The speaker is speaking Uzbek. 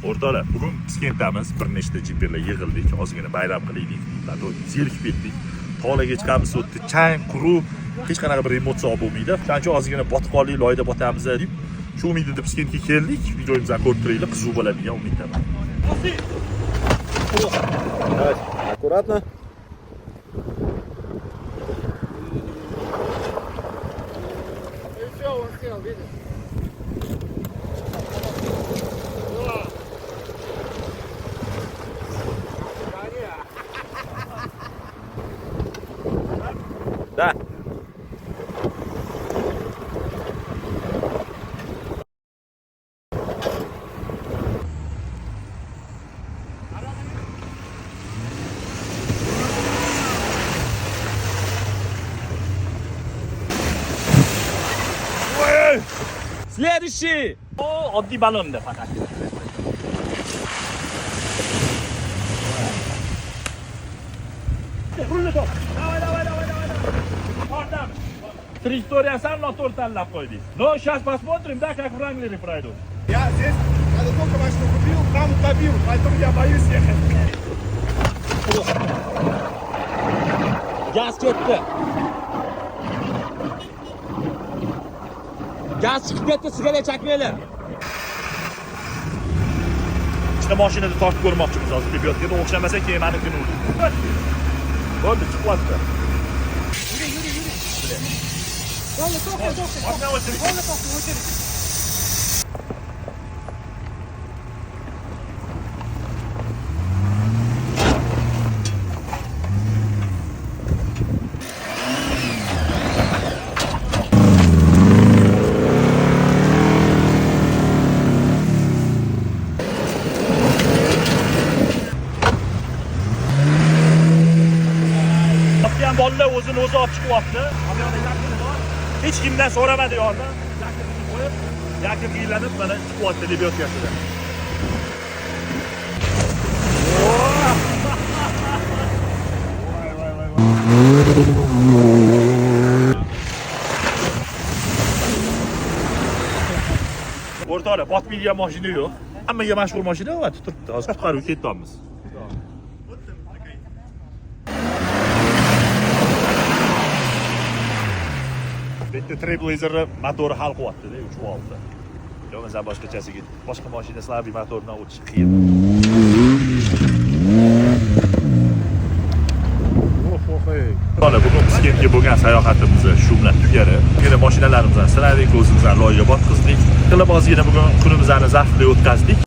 O'rtoqlar, bugun Piskentdamiz, bir nechta jiperlar yig'ildik, ozgina bayram qilaylik, zerikib ketdik. Tog'larga chiqamiz, o'tdi, chang, quruq, hech qanaqa bir emotsiya olib bo'lmaydi. Shuning ozgina botib qoldik, loyda botamiz deb. Shu umidda Piskentga keldik. Videomizni ko'rib turaylik, qiziq bo'ladi degan umiddaman. Давай, аккуратно. И все, он сел, видишь? Да. Следующий. O oddiy balonda faqat. Rulni top. Давай. Ordam. Траектория сам на торт tanlab qo'ydik. Но сейчас посмотрим, да, как Wrangler пройдут. Я здесь, когда только машину купил, там утопил, поэтому я боюсь ехать. Gaz ketdi. Gaz chiqib ketdi, sigara chaqmanglar. Ikkita mashinada tortib ko'rmoqchimiz hozir tepayotganda o'xshamasa keyin menikini urdi. Bo'ldi, chiqyapti. Полный очередь. Bolalar o'zini o'zi olib chiqyapti. Hech kimdan so'ramadi yordam. Yakib giylanib mana chiqyapti deb yotyapti. O'rtoqlar, botmaydigan mashina yo'q. Hammaga mashhur mashina va turibdi. Hozir qutqarib ketyapmiz. Bitta Trailblazer motori hal qilyapti-da, 3 voltda. Bo'lmasa boshqachasiga, boshqa mashina slabiy motordan o'tish qiyin. Mana bugun Piskentga bo'lgan sayohatimiz shu bilan tugadi. Yana mashinalarimizni sinadik, o'zimizdan loyiga botqizdik. Qilib ozgina bugun kunimizni zavqli o'tkazdik.